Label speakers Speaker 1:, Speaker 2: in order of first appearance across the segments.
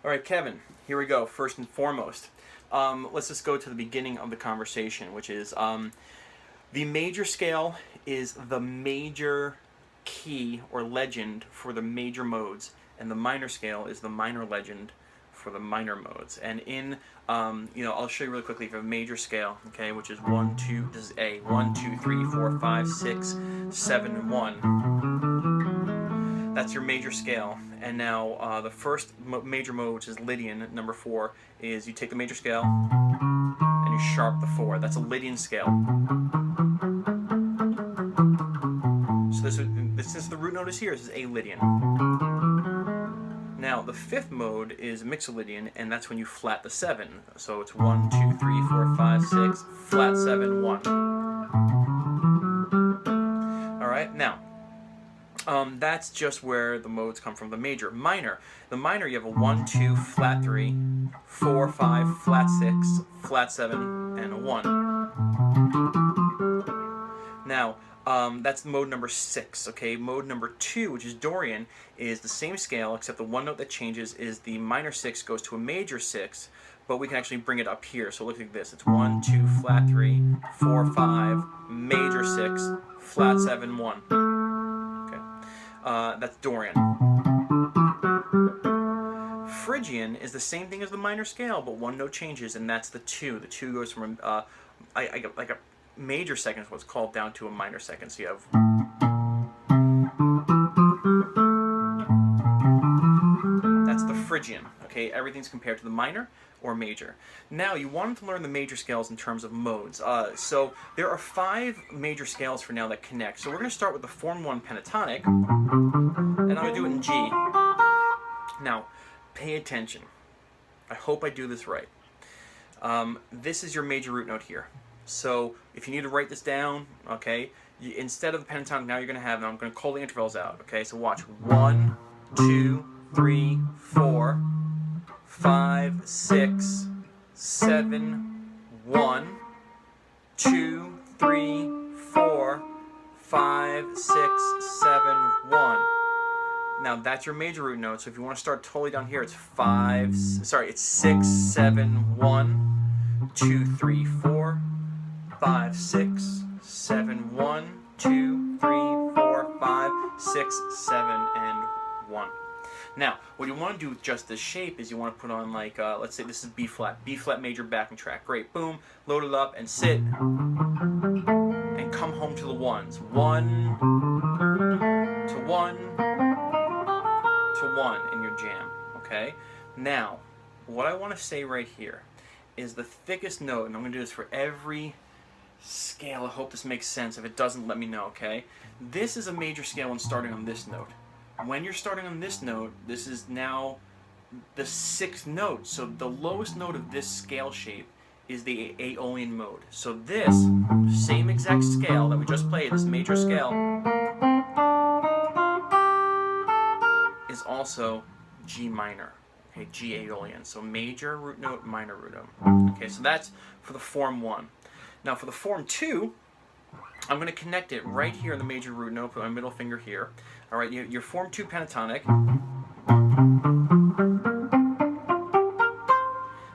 Speaker 1: All right, Kevin, here we go. First and foremost, let's just go to the beginning of the conversation, which is the major scale is the major key or legend for the major modes, and the minor scale is the minor legend for the minor modes. And in, I'll show you really quickly for a major scale, okay, which is 1, 2, this is A, 1, 2, 3, 4, 5, 6, 7, and 1. That's your major scale. And now the first major mode, which is Lydian, number 4, is you take the major scale and you sharp the 4. That's a Lydian scale. So since the root note is here, this is A Lydian. Now the fifth mode is Mixolydian, and that's when you flat the 7. So it's 1, 2, 3, 4, 5, 6, flat 7, 1. Alright, now that's just where the modes come from. The major. Minor. The minor, you have a 1, 2, flat 3, 4, 5, flat 6, flat 7, and a 1. Now, that's mode number 6, okay? Mode number 2, which is Dorian, is the same scale, except the one note that changes is the minor 6 goes to a major 6, but we can actually bring it up here. So look like this. It's 1, 2, flat 3, 4, 5, major 6, flat 7, 1. Okay. That's Dorian. Phrygian is the same thing as the minor scale, but one note changes, and that's the 2. The 2 goes from like a major second is what's called down to a minor second. So you have that's the Phrygian. Okay, everything's compared to the minor or major. Now you wanted to learn the major scales in terms of modes. So there are 5 major scales for now that connect. So we're going to start with the form 1 pentatonic, and I'm going to do it in G. Now, pay attention. I hope I do this right. This is your major root note here. So if you need to write this down, okay, instead of the pentatonic, now you're going to have, I'm going to call the intervals out, okay, so watch, 1, 2, 3, 4, 5, 6, 7, 1, 2, 3, 4, 5, 6, 7, 1. Now that's your major root note, so if you want to start totally down here, it's 6, 7, 1, 2, 3, 4, 5, 6, 7, 1, 2, 3, 4, 5, 6, 7, and 1. Now, what you want to do with just this shape is you want to put on like, let's say this is B flat major backing track. Great, boom, load it up and sit, and come home to the 1s. 1 to 1 to 1 in your jam, okay? Now, what I want to say right here is the thickest note, and I'm going to do this for every scale. I hope this makes sense. If it doesn't, let me know, okay? This is a major scale and starting on this note. When you're starting on this note, this is now the 6th note. So the lowest note of this scale shape is the Aeolian mode. So this same exact scale that we just played, this major scale, is also G minor. Okay, G Aeolian. So major root note, minor root note. Okay, so that's for the form 1. Now for the form 2, I'm going to connect it right here in the major root note, put my middle finger here. All right, your form 2 pentatonic.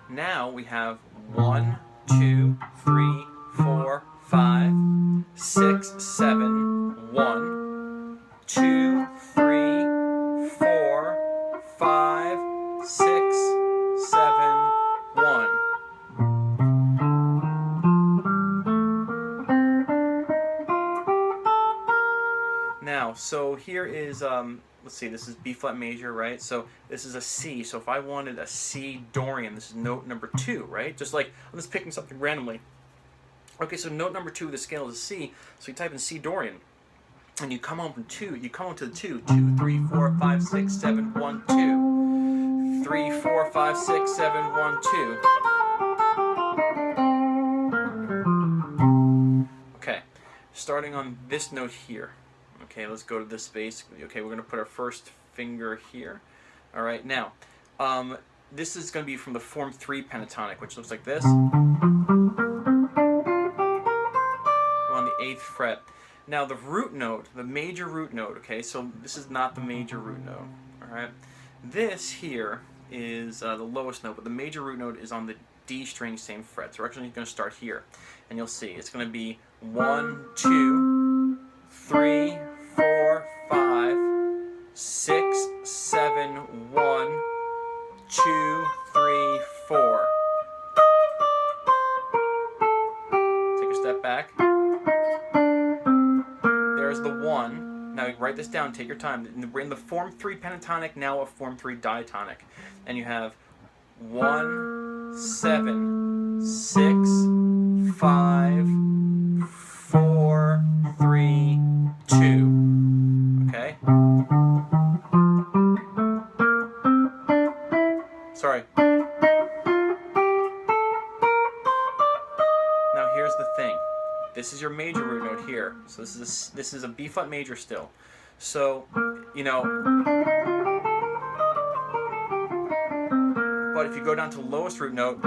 Speaker 1: Now we have 1, 2, 3, 4, 5, 6, 7, 1, 2, 3, 4, 5, 6, 7, 1. Now, so here is, let's see, this is B flat major, right? So this is a C. So if I wanted a C Dorian, this is note number 2, right? Just like, I'm just picking something randomly. Okay, so note number 2 of the scale is a C. So you type in C Dorian, and you come home from 2. You come home to the 2. 2, 3, 4, 5, 6, 7, 1, 2. 3, 4, 5, 6, 7, 1, 2. Okay, starting on this note here. Okay, let's go to this space. Okay, we're going to put our first finger here. All right, now, this is going to be from the form 3 pentatonic, which looks like this. We're on the 8th fret. Now, the root note, the major root note, okay, so this is not the major root note, all right? This here is the lowest note, but the major root note is on the D string, same fret. So we're actually going to start here, and you'll see it's going to be 1, 2, 3, 4, 5, 6, 7, 1, 2, 3, 4. Take a step back. There's the 1. Now you write this down, take your time. We're in the form 3 pentatonic, now a form 3 diatonic. And you have 1, 7, 6, 5, 4, 3, 2. Okay? Sorry. Now here's the thing. This is your major root note here. So this is a B flat major still. So, you know, but if you go down to the lowest root note,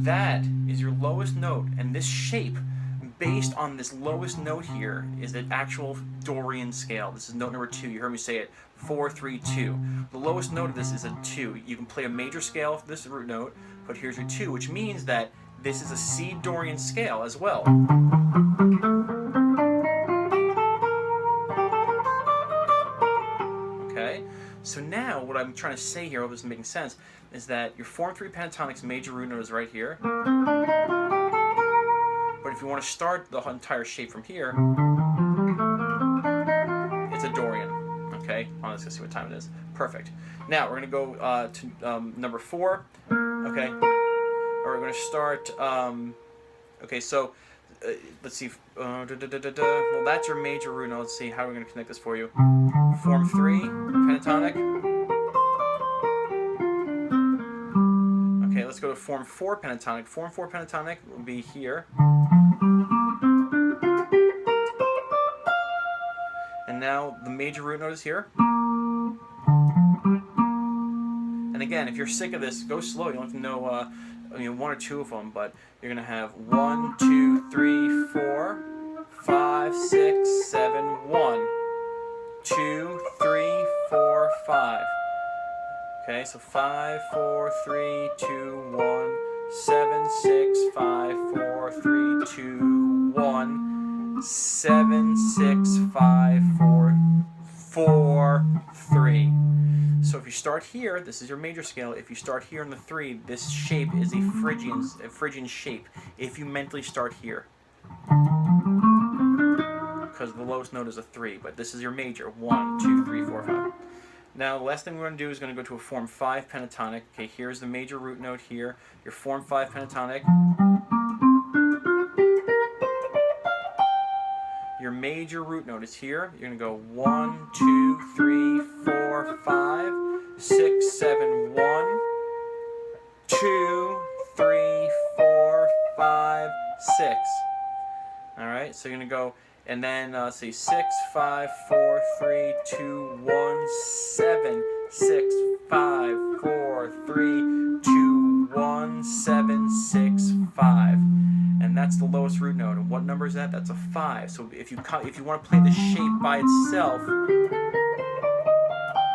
Speaker 1: that is your lowest note, and this shape based on this lowest note here is the actual Dorian scale. This is note number 2. You heard me say it. 4, 3, 2. The lowest note of this is a 2. You can play a major scale for this root note, but here's your 2, which means that this is a C Dorian scale as well. Okay? So now what I'm trying to say here, I hope this is making sense, is that your form 3 pentatonic's major root note is right here. But if you want to start the entire shape from here, it's a Dorian. Okay? Let's go see what time it is. Perfect. Now we're going to go to number 4. Okay? Or we're going to start. Okay, so let's see. Well, that's your major root note. Let's see how we're going to connect this for you. Form 3 pentatonic. Okay, let's go to form 4 pentatonic. Form 4 pentatonic will be here. And now the major root note is here. And again, if you're sick of this, go slow. You don't have to know, 1 or 2 of them, but you're going to have 1, 2, 3, 4, 5, 6, 7, 1, 2, 3, 4, 5. Okay, so 5, 4, 3, 2, 1, 7, 6, 5, 4, 3, 2, 1, 7, 6, 5, 4, 4, 3. So if you start here, this is your major scale. If you start here in the 3, this shape is a Phrygian shape. If you mentally start here, because the lowest note is a 3, but this is your major. 1, 2, 3, 4, 5. Now the last thing we're going to do is going to go to a form 5 pentatonic. Okay, here's the major root note here. Your form 5 pentatonic. Your major root note is here. You're going to go 1, 2, 3, 4, 5, 6, 7, 1, 2, 3, 4, 5, 6. Alright, so you're going to go, and then say 6, 5, 4, 3, 2, 1, 7, 6, 5, 4, 3, 2, 1, 7, 6, 5. And that's the lowest root note. And what number is that? That's a 5. So if you want to play the shape by itself,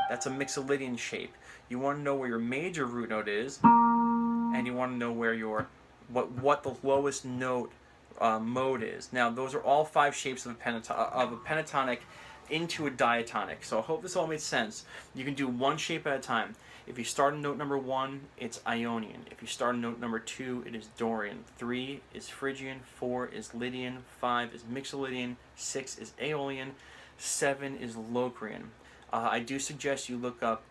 Speaker 1: that's a Mixolydian shape. You want to know where your major root note is, and you want to know where your what the lowest note mode is. Now those are all 5 shapes of a pentatonic into a diatonic. So I hope this all made sense. You can do one shape at a time. If you start on note number 1, it's Ionian. If you start on note number 2, it is Dorian. 3 is Phrygian. 4 is Lydian. 5 is Mixolydian. 6 is Aeolian. 7 is Locrian. I do suggest you look up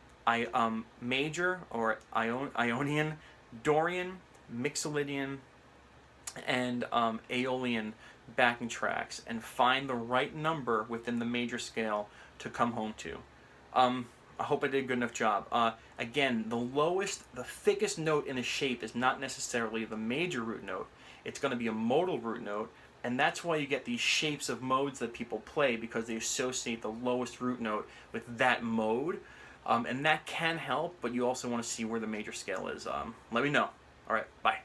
Speaker 1: major or Ionian, Dorian, Mixolydian, and Aeolian backing tracks and find the right number within the major scale to come home to. I hope I did a good enough job. Again, the thickest note in a shape is not necessarily the major root note. It's going to be a modal root note, and that's why you get these shapes of modes that people play, because they associate the lowest root note with that mode. And that can help, but you also want to see where the major scale is. Let me know. All right, bye.